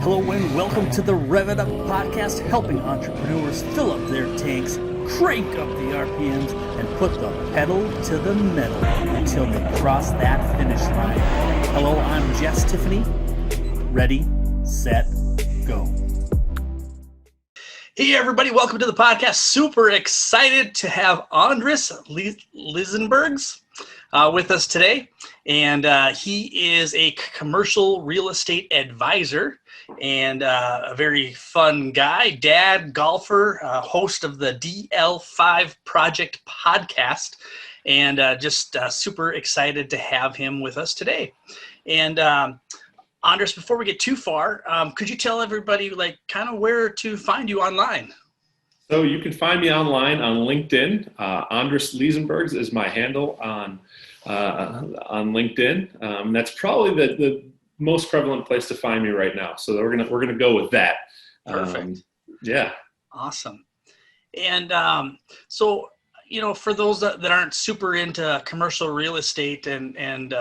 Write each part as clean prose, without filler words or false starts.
Hello and welcome to the Rev It Up podcast, helping entrepreneurs fill up their tanks, crank up the RPMs, and put the pedal to the metal until they cross that finish line. Hello, I'm Jess Tiffany. Ready, set, go. Hey everybody, welcome to the podcast. Super excited to have Andris Lizenbergs with us today. And he is a commercial real estate advisor and a very fun guy, dad, golfer, host of the DL5 Project podcast, and just super excited to have him with us today. And Andris, before we get too far, could you tell everybody kind of where to find you online? So you can find me online on LinkedIn. Andris Lizenbergs is my handle on LinkedIn. That's probably the most prevalent place to find me right now. So we're gonna go with that. Perfect. Yeah. Awesome. And so for those that aren't super into commercial real estate and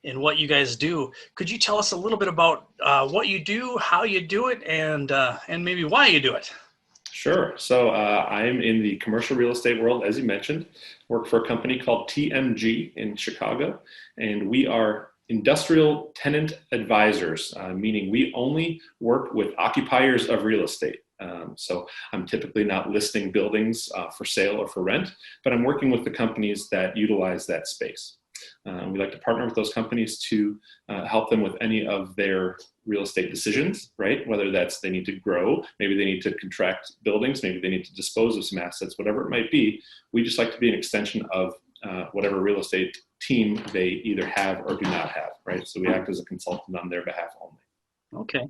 what you guys do, could you tell us a little bit about what you do, how you do it, and maybe why you do it? Sure. So I'm in the commercial real estate world, as you mentioned. Work for a company called TMG in Chicago, and we are industrial tenant advisors, meaning we only work with occupiers of real estate. So I'm typically not listing buildings for sale or for rent, but I'm working with the companies that utilize that space. We like to partner with those companies to help them with any of their real estate decisions, right? Whether that's they need to grow, maybe they need to contract buildings, maybe they need to dispose of some assets, whatever it might be. We just like to be an extension of whatever real estate team they either have or do not have, right? So we act as a consultant on their behalf only. Okay.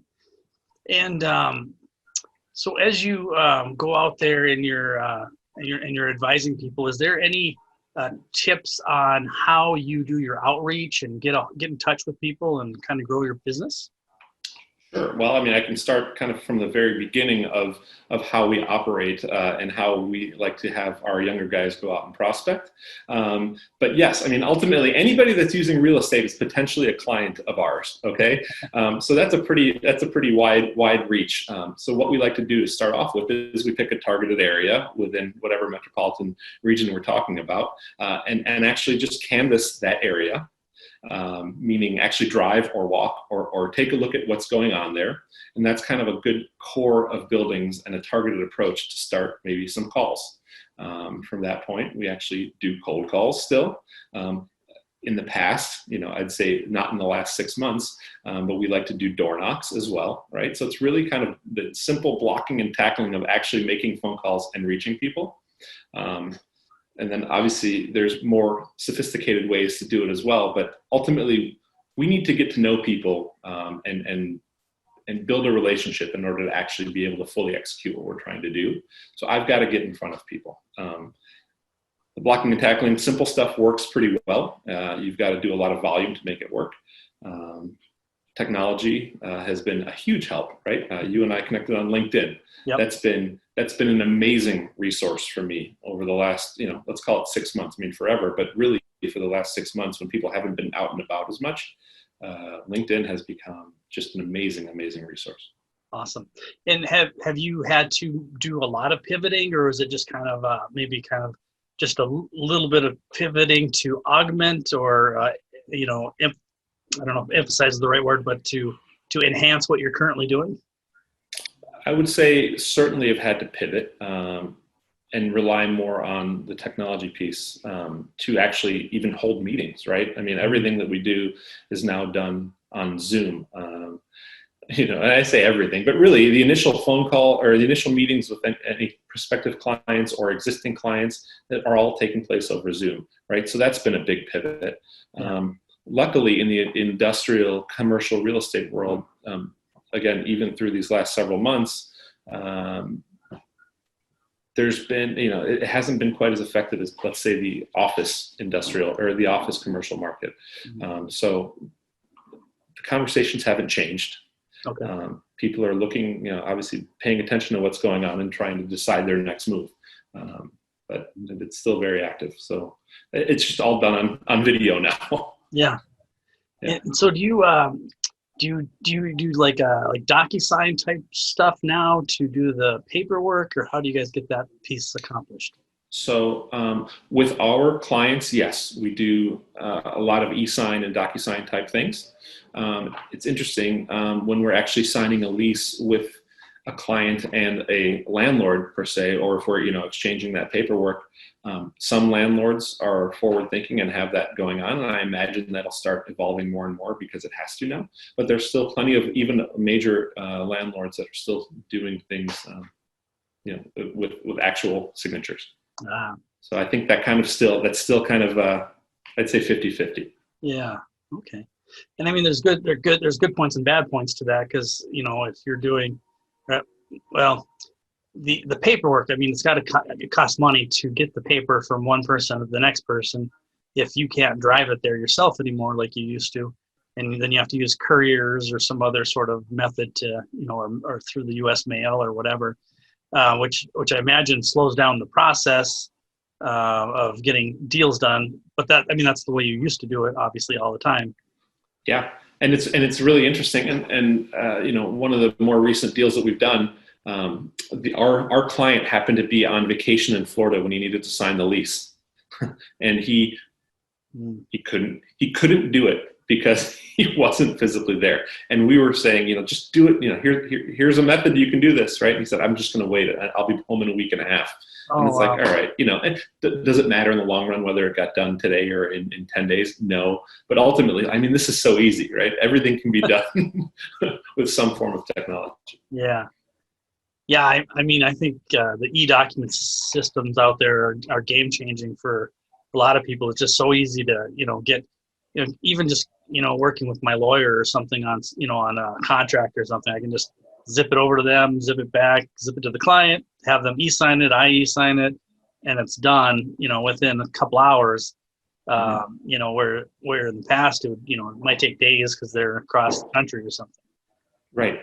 And so as you go out there and you're advising people, is there any tips on how you do your outreach and get in touch with people and kind of grow your business? Sure. Well, I mean, I can start kind of from the very beginning of how we operate and how we like to have our younger guys go out and prospect. But yes, I mean, ultimately, anybody that's using real estate is potentially a client of ours. Okay, so that's a pretty wide reach. So what we like to do to start off with is we pick a targeted area within whatever metropolitan region we're talking about, and actually just canvas that area. Meaning actually drive or walk or take a look at what's going on there. And that's kind of a good core of buildings and a targeted approach to start maybe some calls. From that point, we actually do cold calls still. In the past, I'd say not in the last 6 months, but we like to do door knocks as well, right? So it's really kind of the simple blocking and tackling of actually making phone calls and reaching people. And then obviously there's more sophisticated ways to do it as well. But ultimately, we need to get to know people and build a relationship in order to actually be able to fully execute what we're trying to do. So I've got to get in front of people. The blocking and tackling, simple stuff works pretty well. You've got to do a lot of volume to make it work. Technology has been a huge help, right? You and I connected on LinkedIn. Yep. That's been an amazing resource for me over the last, let's call it 6 months. I mean, forever, but really for the last 6 months when people haven't been out and about as much, LinkedIn has become just an amazing resource. Awesome. And have you had to do a lot of pivoting, or is it just kind of maybe just a little bit of pivoting to augment or, I don't know if emphasize is the right word, but to enhance what you're currently doing? I would say certainly have had to pivot and rely more on the technology piece to actually even hold meetings, right? I mean, everything that we do is now done on Zoom. And I say everything, but really the initial phone call or the initial meetings with any prospective clients or existing clients that are all taking place over Zoom, right? So that's been a big pivot. Yeah. Luckily, in the industrial commercial real estate world, again, even through these last several months, there's been, it hasn't been quite as effective as, let's say, the office industrial or the office commercial market. Mm-hmm. So the conversations haven't changed. Okay. People are looking, obviously paying attention to what's going on and trying to decide their next move. But it's still very active. So it's just all done on video now. Yeah. And so do you, do you do like Docusign type stuff now to do the paperwork, or how do you guys get that piece accomplished? So with our clients, yes, we do a lot of esign and Docusign type things. It's interesting when we're actually signing a lease with a client and a landlord per se, or if we're exchanging that paperwork. Some landlords are forward thinking and have that going on, and I imagine that'll start evolving more and more because it has to now. But there's still plenty of even major landlords that are still doing things, with actual signatures. Ah, So I think that's still kind of I'd say 50-50. yeah. Okay. And I mean, there's good points and bad points to that, because if you're doing, well, the paperwork. I mean, it's got to it costs money to get the paper from one person to the next person. If you can't drive it there yourself anymore like you used to, and then you have to use couriers or some other sort of method to, or through the U.S. mail or whatever, which I imagine slows down the process of getting deals done. But that's the way you used to do it, obviously, all the time. Yeah, and it's really interesting. And one of the more recent deals that we've done, our client happened to be on vacation in Florida when he needed to sign the lease, and he couldn't do it because he wasn't physically there. And we were saying, just do it. Here's a method you can do this, right? And he said, I'm just going to wait. I'll be home in a week and a half. And it's wow. like, all right, and does it matter in the long run whether it got done today or in 10 days? No. But ultimately, I mean, this is so easy, right? Everything can be done with some form of technology. Yeah. Yeah, I mean, I think the e-document systems out there are game changing for a lot of people. It's just so easy to, get, even just, working with my lawyer or something on, on a contract or something. I can just zip it over to them, zip it back, zip it to the client, have them e-sign it, I e-sign it, and it's done, within a couple hours. Where in the past it might take days because they're across the country or something. Right.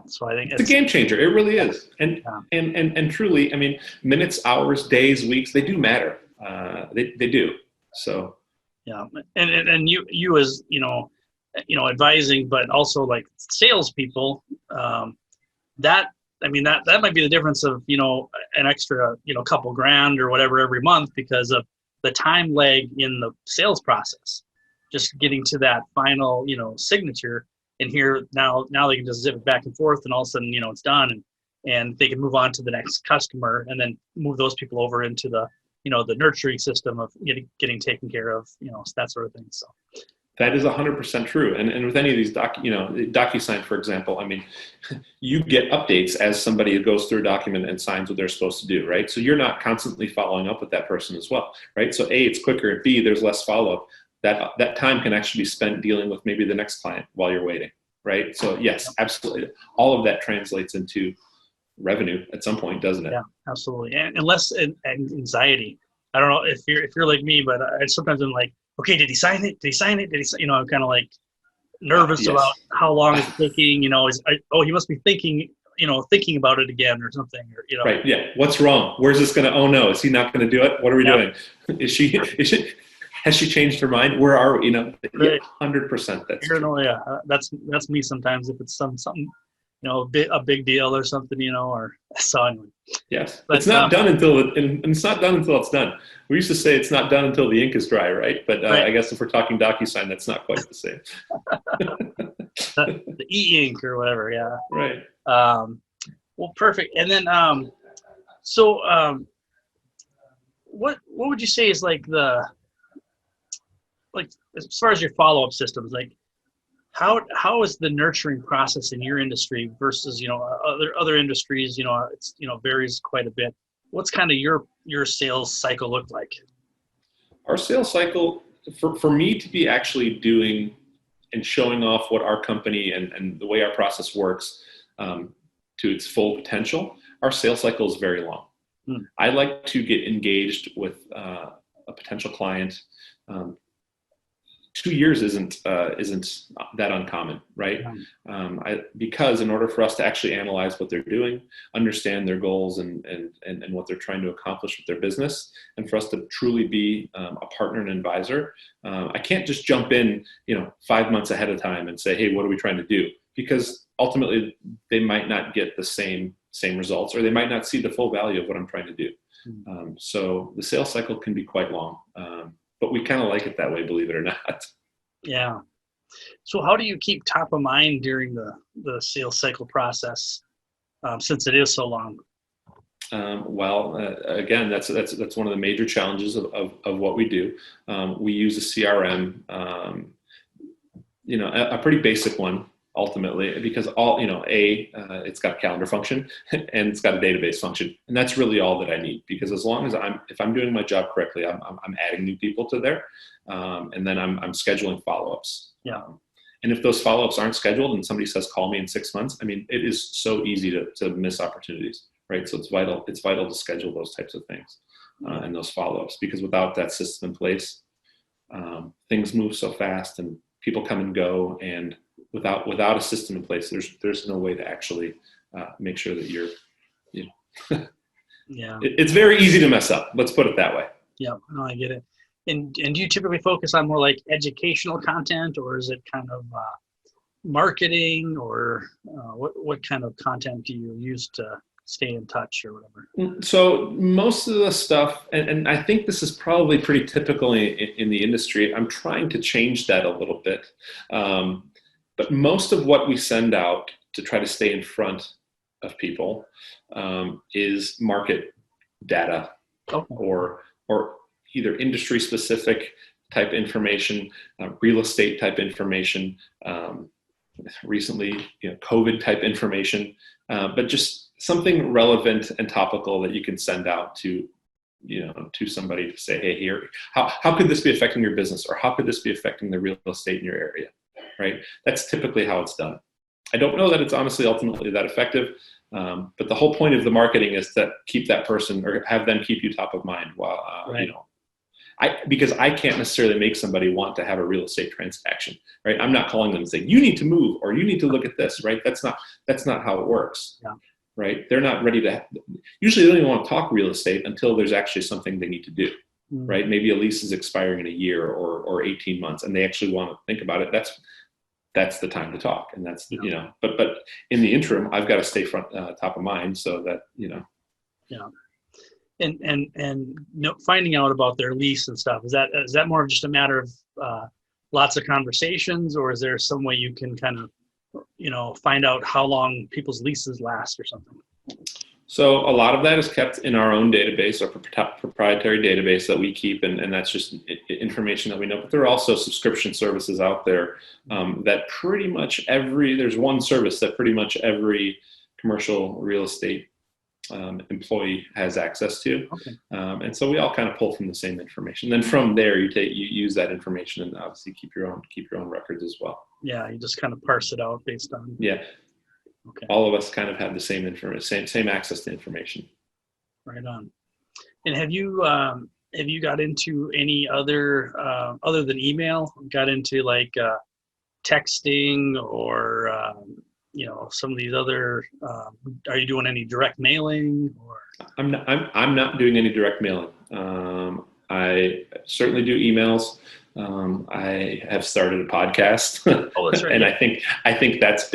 So I think it's a game changer. It really is. And, yeah. and truly, I mean, minutes, hours, days, weeks, they do matter. They do. So. Yeah. And you as, advising, but also like salespeople, that might be the difference of, an extra, couple grand or whatever every month because of the time lag in the sales process, just getting to that final, signature. And here now they can just zip it back and forth, and all of a sudden, it's done, and they can move on to the next customer, and then move those people over into the, the nurturing system of getting taken care of, that sort of thing. So that is 100% true. And with any of these Docusign, for example, I mean, you get updates as somebody goes through a document and signs what they're supposed to do, right? So you're not constantly following up with that person as well, right? So A, it's quicker. B, there's less follow-up. That time can actually be spent dealing with maybe the next client while you're waiting, right? So yes, absolutely. All of that translates into revenue at some point, doesn't it? Yeah, absolutely. And less anxiety. I don't know if you're like me, but I sometimes I'm like, okay, did he sign it? Did he sign it? Did he? I'm kind of like nervous yes. about how long it's taking. He must be thinking about it again or something. Or Right. Yeah. What's wrong? Where's this going to? Oh no, is he not going to do it? What are we doing? Is she? Has she changed her mind? Where are we? 100%. That's true. Yeah, that's me sometimes if it's something, a big deal or something, or so anyway. Yes, but it's not done until it's not done until it's done. We used to say it's not done until the ink is dry, right? But right. I guess if we're talking Docusign, that's not quite the same. the e-ink or whatever, yeah. Right. Well, perfect. And then, what would you say is like as far as your follow-up systems, like how is the nurturing process in your industry versus other industries? It's varies quite a bit. What's kind of your sales cycle look like? Our sales cycle for me to be actually doing and showing off what our company and the way our process works to its full potential, our sales cycle is very long. I like to get engaged with a potential client 2 years isn't that uncommon, right? Because in order for us to actually analyze what they're doing, understand their goals and what they're trying to accomplish with their business, and for us to truly be a partner and advisor, I can't just jump in, 5 months ahead of time and say, hey, what are we trying to do? Because ultimately they might not get the same results, or they might not see the full value of what I'm trying to do. So the sales cycle can be quite long. But we kind of like it that way, believe it or not. Yeah. So how do you keep top of mind during the sales cycle process, since it is so long? Again, that's one of the major challenges of what we do. We use a CRM, a pretty basic one ultimately, because it's got a calendar function and it's got a database function, and that's really all that I need. Because as long as if I'm doing my job correctly, I'm adding new people to there, and then I'm scheduling follow-ups. Yeah. And if those follow-ups aren't scheduled and somebody says call me in 6 months, it is so easy to miss opportunities, right? So it's vital to schedule those types of things and those follow-ups, because without that system in place, things move so fast and people come and go, and without a system in place, there's no way to actually make sure that you're, yeah. It's very easy to mess up. Let's put it that way. Yeah, no, I get it. And do you typically focus on more like educational content, or is it kind of marketing, or what kind of content do you use to stay in touch or whatever? So most of the stuff, and I think this is probably pretty typical in the industry. I'm trying to change that a little bit. But most of what we send out to try to stay in front of people is market data, or either industry specific type information, real estate type information, recently, COVID type information, but just something relevant and topical that you can send out to somebody to say, hey, here, how could this be affecting your business, or how could this be affecting the real estate in your area? Right? That's typically how it's done. I don't know that it's honestly ultimately that effective, but the whole point of the marketing is to keep that person, or have them keep you top of mind while, right. Because I can't necessarily make somebody want to have a real estate transaction, right? I'm not calling them and saying, you need to move, or you need to look at this, right? That's not how it works, right? They're not ready to, usually they don't even want to talk real estate until there's actually something they need to do. Right? Maybe a lease is expiring in a year or 18 months, and they actually want to think about it. That's the time to talk. And that's, but in the interim, I've got to stay top of mind so that, Yeah. And finding out about their lease and stuff, is that more of just a matter of lots of conversations, or is there some way you can kind of, find out how long people's leases last or something? So a lot of that is kept in our own database, our proprietary database that we keep, and that's just information that we know. But there are also subscription services out there that pretty much there's one service that pretty much every commercial real estate employee has access to. And so we all kind of pull from the same information. Then from there, you use that information and obviously keep your own records as well. Yeah, you just kind of parse it out based on. Yeah. Okay. All of us kind of have the same information, same access to information. Right on. And have you got into any other than email? Got into like texting, or some of these other? Are you doing any direct mailing? Or I'm not doing any direct mailing. I certainly do emails. I have started a podcast. Oh, that's right. And I think that's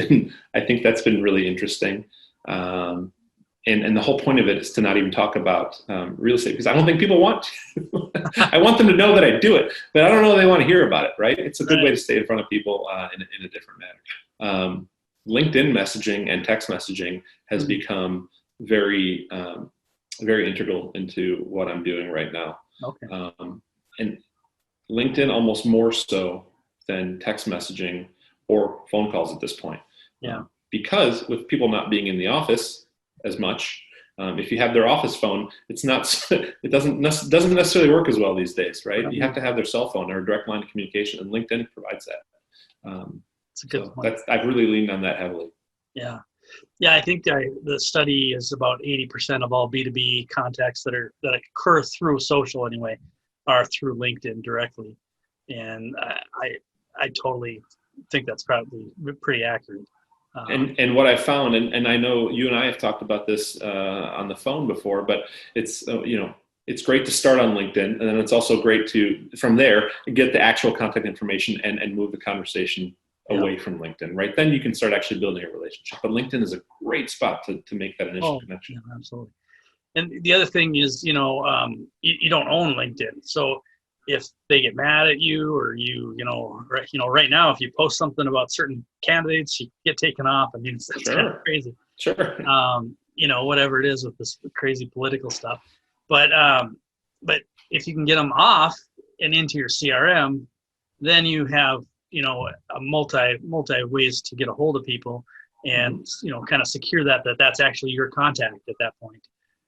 been really interesting. And the whole point of it is to not even talk about real estate, because I don't think people want to. I want them to know that I do it, but I don't know they want to hear about it, right? It's a good way to stay in front of people in a different manner. LinkedIn messaging and text messaging has become very, very integral into what I'm doing right now. Okay. And LinkedIn almost more so than text messaging or phone calls at this point. Yeah. Because with people not being in the office as much, if you have their office phone, it doesn't necessarily work as well these days, right? Mm-hmm. You have to have their cell phone or a direct line of communication, and LinkedIn provides that. That's a good point. I've really leaned on that heavily. Yeah. Yeah, I think the study is about 80% of all B2B contacts that occur through social anyway are through LinkedIn directly. And I totally think that's probably pretty accurate. And what I found, and I know you and I have talked about this on the phone before, but it's it's great to start on LinkedIn, and then it's also great to from there get the actual contact information and move the conversation away from LinkedIn. Right then, you can start actually building a relationship. But LinkedIn is a great spot to make that initial connection. Yeah, absolutely. And the other thing is, you don't own LinkedIn, so if they get mad at you, or right now, if you post something about certain candidates, you get taken off. I mean, it's kind of crazy. Sure. Whatever it is with this crazy political stuff, but if you can get them off and into your CRM, then you have a multi ways to get a hold of people, and kind of secure that's actually your contact at that point,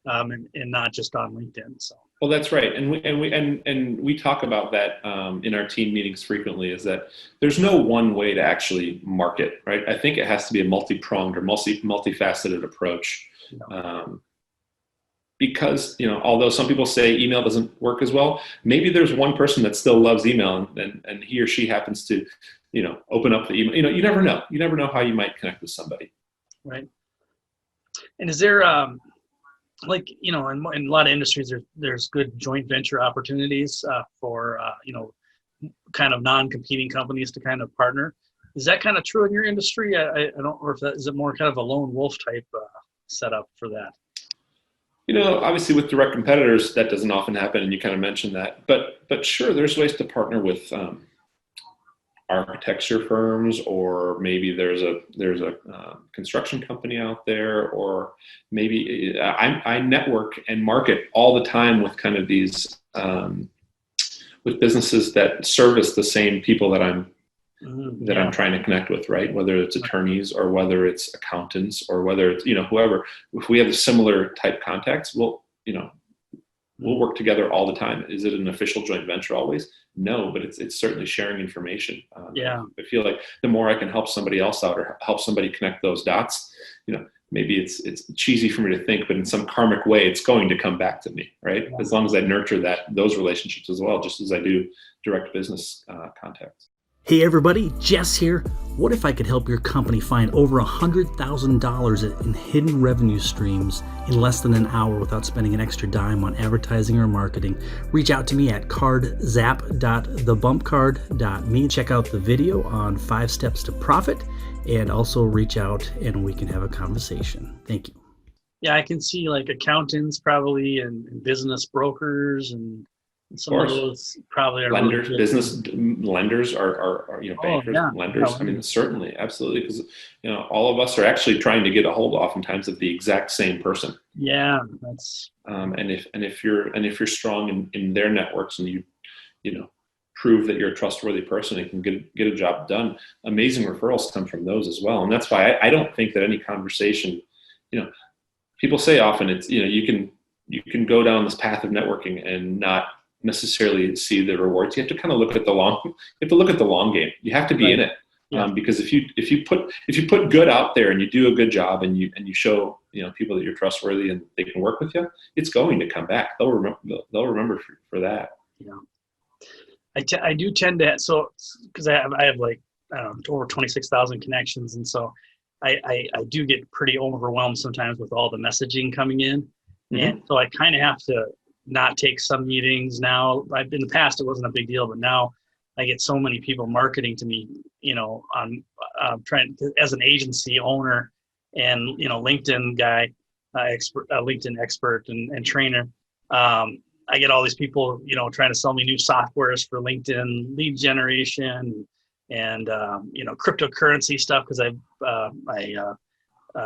and not just on LinkedIn. So. Well, that's right, and we talk about that in our team meetings frequently. Is that there's no one way to actually market, right? I think it has to be a multi-pronged or multifaceted approach, because although some people say email doesn't work as well, maybe there's one person that still loves email, and he or she happens to open up the email. You never know. You never know how you might connect with somebody. Right. And is there in a lot of industries, there's good joint venture opportunities for kind of non-competing companies to kind of partner. Is that kind of true in your industry? I don't know if is it more kind of a lone wolf type setup for that. Obviously with direct competitors, that doesn't often happen, and you kind of mentioned that. But sure, there's ways to partner with architecture firms, or maybe there's a construction company out there, or maybe I network and market all the time with kind of these with businesses that service the same people that I'm trying to connect with, right? Whether it's attorneys or whether it's accountants or whether it's whoever. If we have a similar type contacts, we'll work together all the time. Is it an official joint venture always? No, but it's certainly sharing information. I feel like the more I can help somebody else out or help somebody connect those dots, maybe it's cheesy for me to think, but in some karmic way, it's going to come back to me, right? Yeah. As long as I nurture those relationships as well, just as I do direct business contacts. Hey everybody, Jess here. What if I could help your company find over $100,000 in hidden revenue streams in less than an hour without spending an extra dime on advertising or marketing? Reach out to me at cardzap.thebumpcard.me. Check out the video on 5 steps to profit, and also reach out and we can have a conversation. Thank you. Yeah, I can see like accountants probably and business brokers and some of those probably are lenders, business lenders are bankers, lenders. I mean, certainly, absolutely, because all of us are actually trying to get a hold oftentimes of the exact same person. Yeah, that's. And if you're strong in their networks, and you prove that you're a trustworthy person and can get a job done, amazing referrals come from those as well. And that's why I don't think that any conversation, people say often it's you can go down this path of networking and not necessarily see the rewards. You have to kind of look at the long game. You have to be in it. Because if you put good out there and you do a good job and you show people that you're trustworthy and they can work with you, it's going to come back. They'll remember for that. Yeah, I do tend to, so because I have like over 26,000 connections, and so I do get pretty overwhelmed sometimes with all the messaging coming in, and so I kind of have to not take some meetings now. In the past it wasn't a big deal, but now I get so many people marketing to me, on trying to, as an agency owner and LinkedIn guy, LinkedIn expert and trainer. I get all these people, trying to sell me new softwares for LinkedIn lead generation and cryptocurrency stuff, because I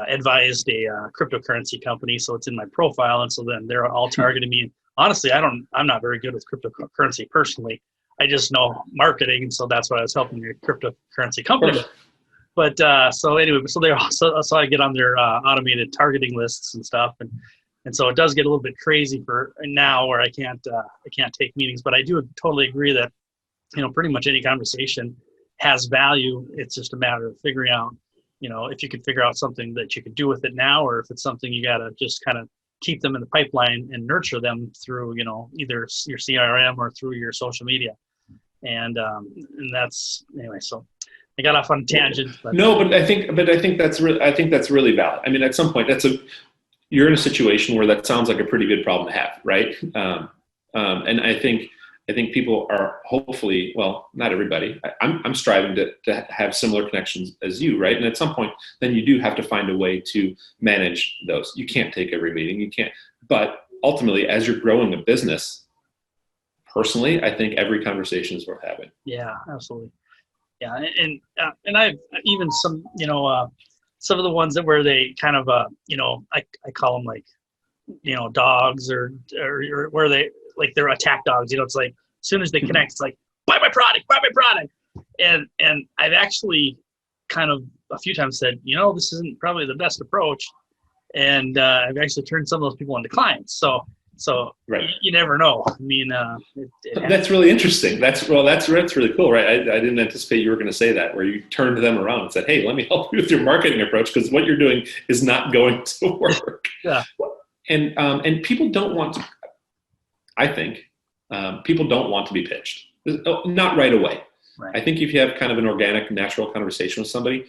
advised a cryptocurrency company, so it's in my profile, and so then they're all targeting me. Honestly, I'm not very good with cryptocurrency personally. I just know marketing, and so that's why I was helping the cryptocurrency company. But so anyway, so I get on their automated targeting lists and stuff, and so it does get a little bit crazy for now, where I can't take meetings. But I do totally agree that pretty much any conversation has value. It's just a matter of figuring out, if you could figure out something that you could do with it now, or if it's something you got to just kind of keep them in the pipeline and nurture them through, either your CRM or through your social media. and that's anyway. So I got off on a tangent. But. No, but I think that's really valid. I mean, at some point, you're in a situation where that sounds like a pretty good problem to have, right? And I think people are hopefully, well, not everybody. I'm striving to have similar connections as you, right? And at some point, then you do have to find a way to manage those. You can't take every meeting, you can't. But ultimately, as you're growing a business, personally, I think every conversation is worth having. Yeah, absolutely. Yeah, and I've even some, some of the ones that where they kind of, I call them like, dogs or where they, like they're attack dogs, it's like, as soon as they connect, it's like, buy my product. And I've actually kind of a few times said, this isn't probably the best approach. And I've actually turned some of those people into clients. So right. You never know. I mean, that's really interesting. That's really cool, right? I didn't anticipate you were going to say that, where you turned them around and said, "Hey, let me help you with your marketing approach because what you're doing is not going to work." Yeah. And people don't want to. I think people don't want to be pitched. Not right away. Right. I think if you have kind of an organic, natural conversation with somebody,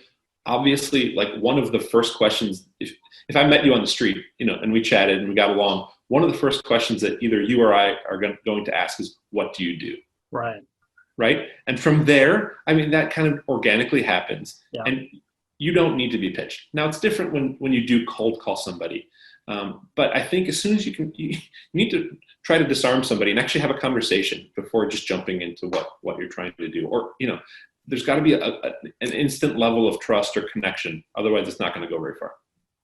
obviously, like one of the first questions, if I met you on the street, and we chatted and we got along, one of the first questions that either you or I are going to ask is, what do you do? Right. Right. And from there, I mean, that kind of organically happens. Yeah. And you don't need to be pitched. Now, it's different when you do cold call somebody. But I think as soon as you need to try to disarm somebody and actually have a conversation before just jumping into what you're trying to do. Or, there's got to be an instant level of trust or connection. Otherwise, it's not going to go very far.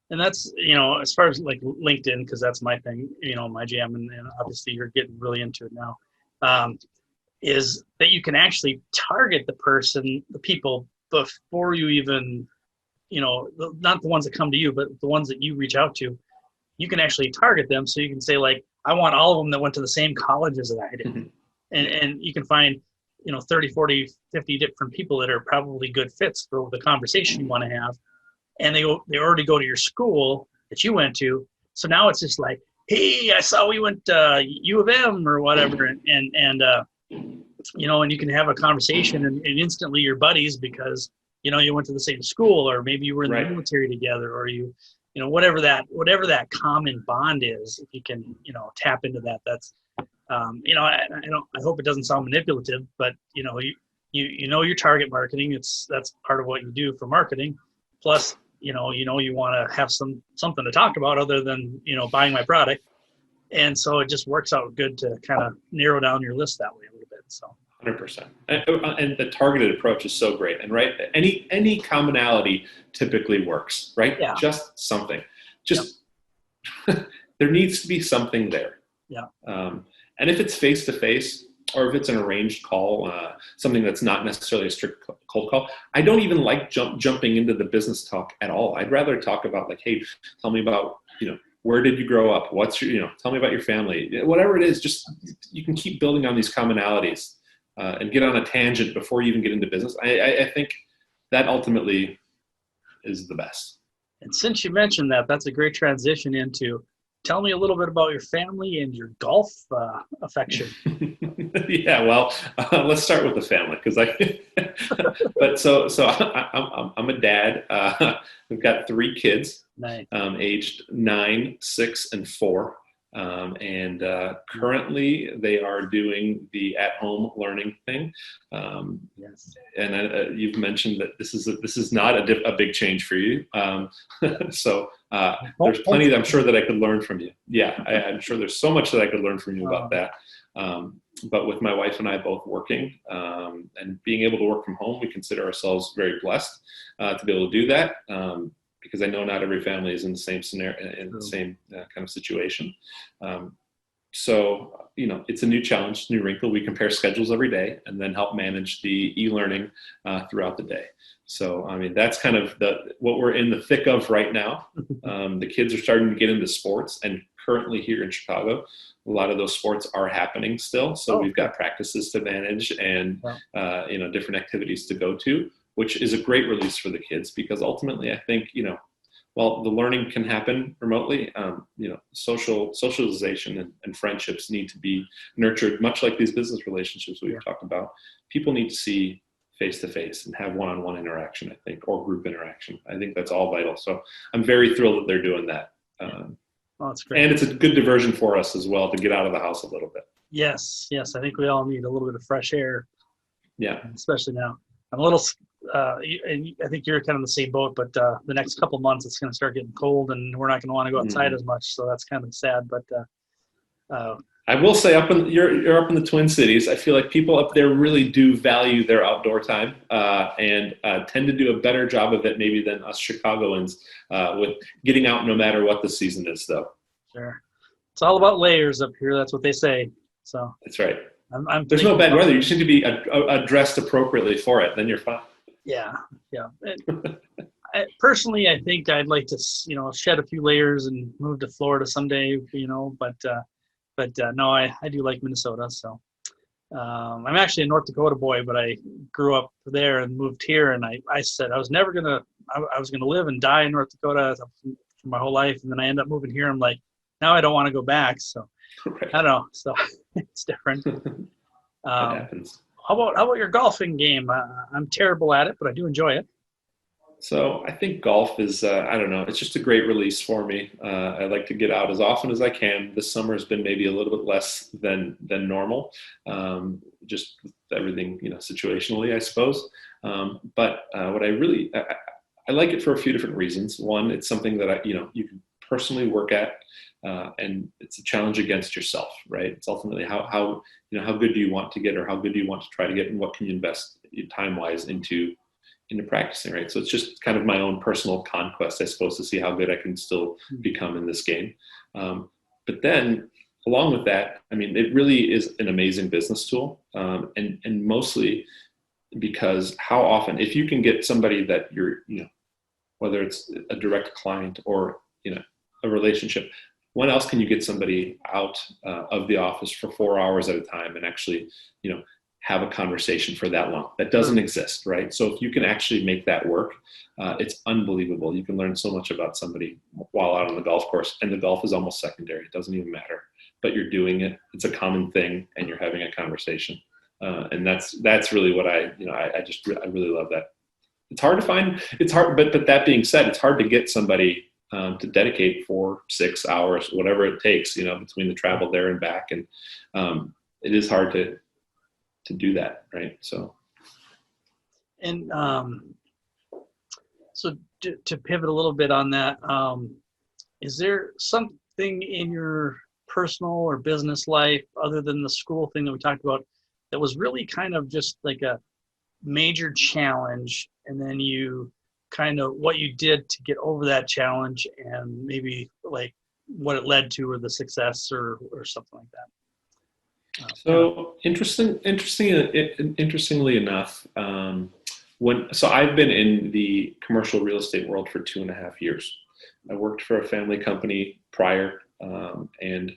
And that's, as far as like LinkedIn, because that's my thing, my jam, and obviously you're getting really into it now, is that you can actually target the people before you even, not the ones that come to you, but the ones that you reach out to. You can actually target them, so you can say, like, I want all of them that went to the same colleges that I did. Mm-hmm. And you can find, 30, 40, 50 different people that are probably good fits for the conversation you want to have. And they already go to your school that you went to. So now it's just like, hey, I saw we went to U of M or whatever. And you can have a conversation and instantly you're buddies because, you went to the same school, or maybe you were in the military together, or whatever that common bond is. If you can, tap into that, that's, I hope it doesn't sound manipulative, but you know your target marketing. That's part of what you do for marketing. Plus, you want to have something to talk about other than buying my product, and so it just works out good to kind of narrow down your list that way a little bit. So 100%, and the targeted approach is so great. And right, any commonality typically works, right? Yeah. Just something. There needs to be something there. Yeah. And if it's face-to-face or if it's an arranged call, something that's not necessarily a strict cold call, I don't even like jumping into the business talk at all. I'd rather talk about like, hey, tell me about, where did you grow up? What's your, tell me about your family, whatever it is, just, you can keep building on these commonalities and get on a tangent before you even get into business. I think that ultimately is the best. And since you mentioned that, that's a great transition into, tell me a little bit about your family and your golf affection. Yeah, well, let's start with the family but so I'm a dad. We've got 3 kids, nice. Aged 9, 6, and 4. And currently they are doing the at-home learning thing. Yes. And you've mentioned that this is not a big change for you. So there's plenty, I'm sure, that I could learn from you. Yeah, I'm sure there's so much that I could learn from you about that. But with my wife and I both working and being able to work from home, we consider ourselves very blessed to be able to do that. Because I know not every family is in the same scenario, in the same kind of situation. So, it's a new challenge, new wrinkle. We compare schedules every day and then help manage the e-learning throughout the day. So, I mean, that's kind of what we're in the thick of right now. The kids are starting to get into sports, and currently here in Chicago, a lot of those sports are happening still. So we've got practices to manage and, different activities to go to, which is a great release for the kids, because ultimately I think, while the learning can happen remotely, socialization and friendships need to be nurtured, much like these business relationships we've talked about. People need to see face-to-face and have one-on-one interaction, I think, or group interaction. I think that's all vital. So I'm very thrilled that they're doing that. That's great. And it's a good diversion for us as well to get out of the house a little bit. Yes. I think we all need a little bit of fresh air. Yeah. Especially now. I'm a little, and I think you're kind of in the same boat, but the next couple months it's going to start getting cold and we're not going to want to go outside as much. So that's kind of sad, but I will say you're up in the Twin Cities. I feel like people up there really do value their outdoor time and tend to do a better job of it maybe than us Chicagoans with getting out no matter what the season is, though. Sure. It's all about layers up here. That's what they say. So that's right. There's no bad weather. You just need to be dressed appropriately for it. Then you're fine. Yeah. Personally, I think I'd like to, shed a few layers and move to Florida someday, but no, I do like Minnesota. So I'm actually a North Dakota boy, but I grew up there and moved here. And I said I was never I was gonna live and die in North Dakota for my whole life. And then I ended up moving here. I'm like, now I don't want to go back. So right. I don't know. So it's different. That happens. How about your golfing game? I'm terrible at it, but I do enjoy it. So I think golf is, I don't know, it's just a great release for me. I like to get out as often as I can. This summer has been maybe a little bit less than normal, just with everything, situationally, I suppose. But what I like it for a few different reasons. One, it's something that you can personally work at, and it's a challenge against yourself, right? It's ultimately how good do you want to get, or how good do you want to try to get, and what can you invest time-wise into practicing, right? So it's just kind of my own personal conquest, I suppose, to see how good I can still become in this game. But then along with that, it really is an amazing business tool. And mostly because how often, if you can get somebody that you're, whether it's a direct client or, a relationship, when else can you get somebody out of the office for 4 hours at a time and actually, have a conversation for that long? That doesn't exist, right? So if you can actually make that work, it's unbelievable. You can learn so much about somebody while out on the golf course, and the golf is almost secondary. It doesn't even matter, but you're doing it. It's a common thing, and you're having a conversation. And that's really what I really love that. It's hard to find. It's hard, but that being said, it's hard to get somebody to dedicate 4-6 hours, whatever it takes, between the travel there and back, and it is hard to do that, right? So, and so to pivot a little bit on that, is there something in your personal or business life other than the school thing that we talked about that was really kind of just like a major challenge, and then you kind of what you did to get over that challenge, and maybe like what it led to, or the success, or something like that? So interestingly enough, so I've been in the commercial real estate world for 2.5 years. I worked for a family company prior, and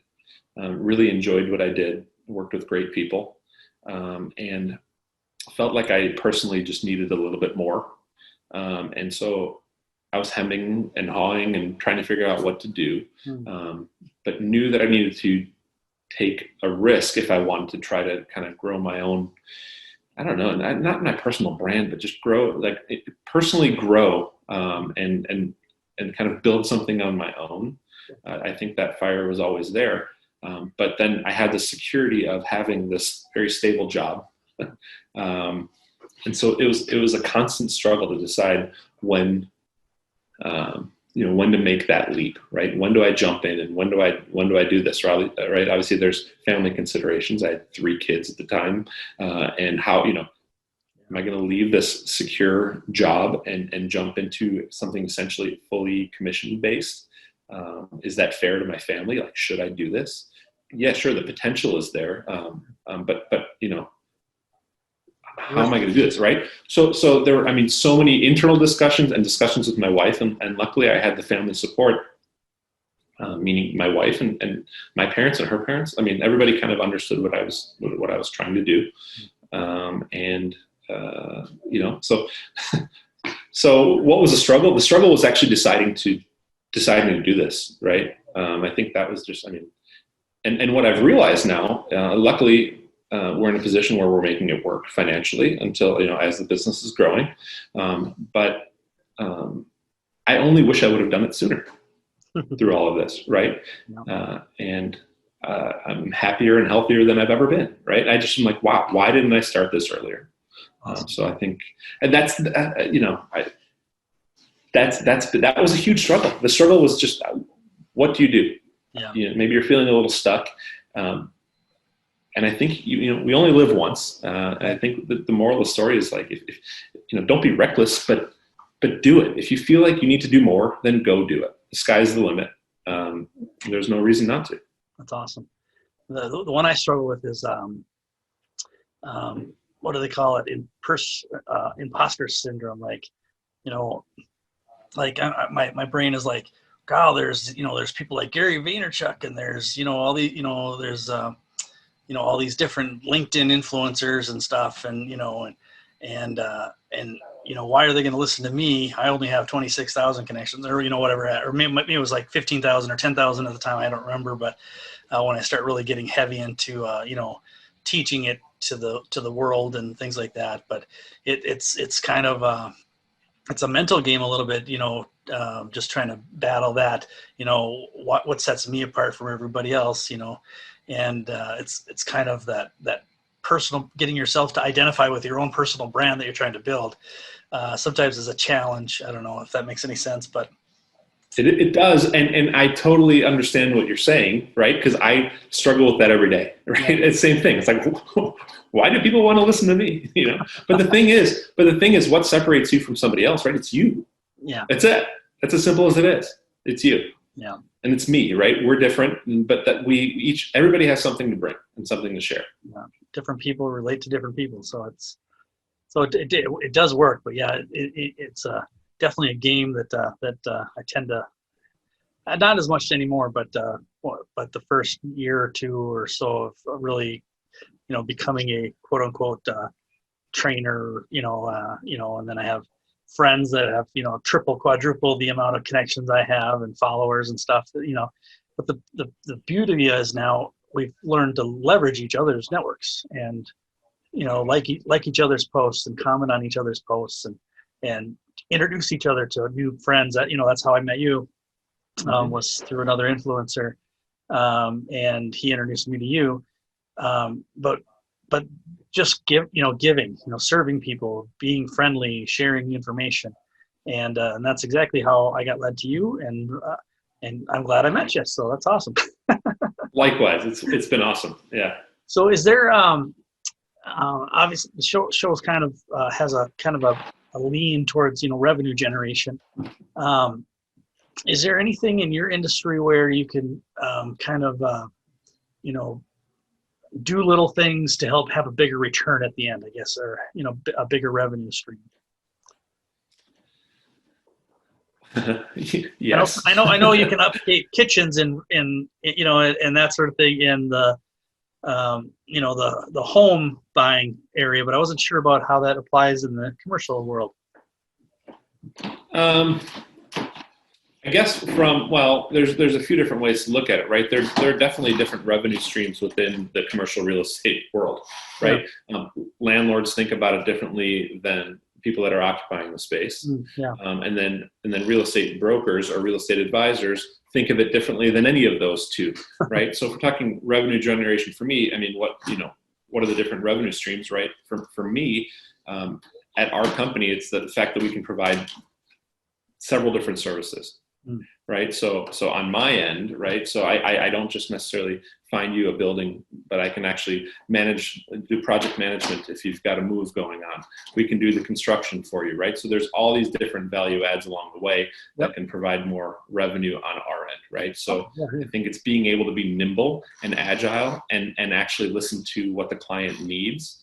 really enjoyed what I did. Worked with great people, and felt like I personally just needed a little bit more. And so I was hemming and hawing and trying to figure out what to do, but knew that I needed to take a risk if I wanted to try to kind of grow my own, I don't know, not my personal brand, but just personally grow, and kind of build something on my own. I think that fire was always there. But then I had the security of having this very stable job. And so it was a constant struggle to decide when to make that leap, right? When do I jump in, and when do I do this, right? Obviously there's family considerations. I had 3 kids at the time. And how, am I going to leave this secure job and jump into something essentially fully commission based? Is that fair to my family? Like, should I do this? Yeah, sure. The potential is there. But how am I going to do this, right? So there were, so many internal discussions and discussions with my wife, and luckily I had the family support, meaning my wife and my parents and her parents. Everybody kind of understood what I was trying to do, so So what was the struggle? The struggle was actually deciding to do this, right? I think that was just, I mean, and what I've realized now, luckily, we're in a position where we're making it work financially until, as the business is growing. But I only wish I would have done it sooner through all of this, right? And I'm happier and healthier than I've ever been, right? I just am like, wow, why didn't I start this earlier? Awesome. So I think, and that's, that was a huge struggle. The struggle was just, what do you do? Yeah. Maybe you're feeling a little stuck. And I think, we only live once. And I think the moral of the story is like, if don't be reckless, but do it. If you feel like you need to do more, then go do it. The sky's the limit. There's no reason not to. That's awesome. The one I struggle with is, what do they call it? Imposter syndrome. Like, my brain is like, wow, there's people like Gary Vaynerchuk, and there's, all the, there's, all these different LinkedIn influencers and stuff. And, why are they going to listen to me? I only have 26,000 connections, or, whatever, or maybe it was like 15,000 or 10,000 at the time. I don't remember. But when I start really getting heavy into, teaching it to the world and things like that, but it's kind of, it's a mental game a little bit, just trying to battle that, what sets me apart from everybody else, and it's kind of that personal, getting yourself to identify with your own personal brand that you're trying to build. Sometimes is a challenge. I don't know if that makes any sense, but it does. And I totally understand what you're saying, right? Because I struggle with that every day, right? Yeah. It's the same thing. It's like, why do people want to listen to me? But the thing is, what separates you from somebody else, right? It's you. Yeah. That's it. That's as simple as it is. It's you. Yeah. And it's me, right? We're different, but that everybody has something to bring and something to share. Yeah. Different people relate to different people. So it does work, but yeah, it's definitely a game that I tend to, not as much anymore, but the first year or two or so of really, becoming a quote unquote trainer, and then I have friends that have, triple, quadruple the amount of connections I have and followers and stuff, but the beauty is now we've learned to leverage each other's networks and, like each other's posts and comment on each other's posts and introduce each other to new friends. That, that's how I met you, was through another influencer. And he introduced me to you. But just giving, serving people, being friendly, sharing information. And that's exactly how I got led to you. And I'm glad I met you. So that's awesome. Likewise. It's been awesome. Yeah. So is there, obviously the show's kind of, has a kind of a lean towards, revenue generation. Is there anything in your industry where you can kind of, do little things to help have a bigger return at the end, I guess, or, a bigger revenue stream? Yes. I know you can update kitchens and that sort of thing in the, the home buying area, but I wasn't sure about how that applies in the commercial world. I guess there's a few different ways to look at it, right? There are definitely different revenue streams within the commercial real estate world, right? Yeah. Landlords think about it differently than people that are occupying the space. Yeah. And then real estate brokers or real estate advisors think of it differently than any of those two, right? So if we're talking revenue generation for me, I mean, what are the different revenue streams, right? For me, at our company, it's the fact that we can provide several different services, right? So on my end, right? So I don't just necessarily find you a building, but I can actually do project management if you've got a move going on. We can do the construction for you, right? So there's all these different value adds along the way that can provide more revenue on our end, right? So I think it's being able to be nimble and agile and actually listen to what the client needs.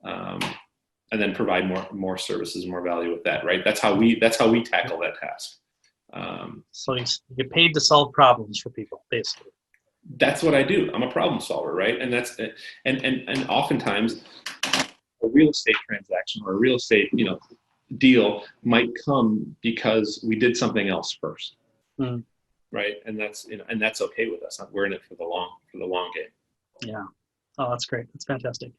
And then provide more services, more value with that, right? That's how we tackle that task. So you get paid to solve problems for people, basically. That's what I do. I'm a problem solver, right? And that's and oftentimes a real estate transaction or a real estate, deal might come because we did something else first. Mm. Right. And that's, and that's okay with us. We're in it for the long game. Yeah. Oh, that's great. That's fantastic.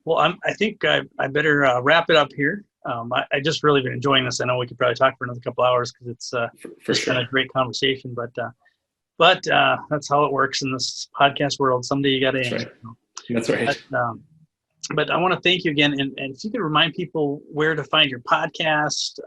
Well, I think I better wrap it up here. I just really been enjoying this. I know we could probably talk for another couple hours because it's for just sure. been a great conversation, but that's how it works in this podcast world. Someday you got to answer. Right. That's right. But I want to thank you again. And if you could remind people where to find your podcast,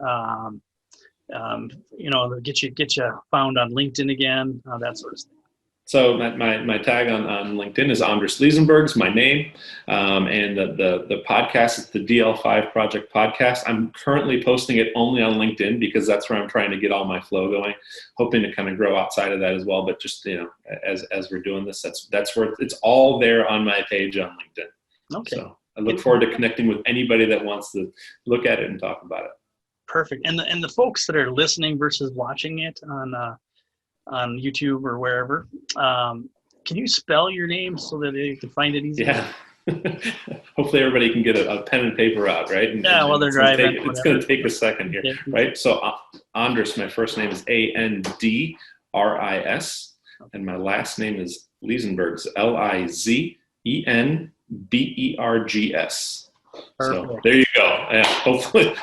get you found on LinkedIn again, that sort of thing. So my tag on LinkedIn is Andris Lizenbergs, my name, and the podcast is the DL5 Project Podcast. I'm currently posting it only on LinkedIn because that's where I'm trying to get all my flow going, hoping to kind of grow outside of that as well. But just as we're doing this, that's where it's all there on my page on LinkedIn. Okay. So I look forward to connecting with anybody that wants to look at it and talk about it. Perfect. And the folks that are listening versus watching it on YouTube or wherever, can you spell your name so that they can find it easy? Yeah. Hopefully everybody can get a pen and paper out, right? While they're driving. It's going to take a second here, right? So Andris, my first name is Andris, and my last name is Lizenbergs, Lizenbergs. So there you go. Yeah, hopefully.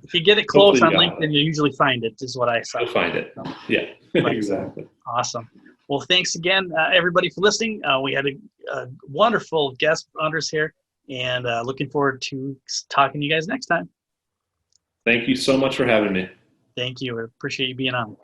If you get it close on LinkedIn, you usually find it, is what I saw. You'll find it. Yeah, exactly. Awesome. Well, thanks again, everybody, for listening. We had a wonderful guest, Andris, here, and looking forward to talking to you guys next time. Thank you so much for having me. Thank you. I appreciate you being on.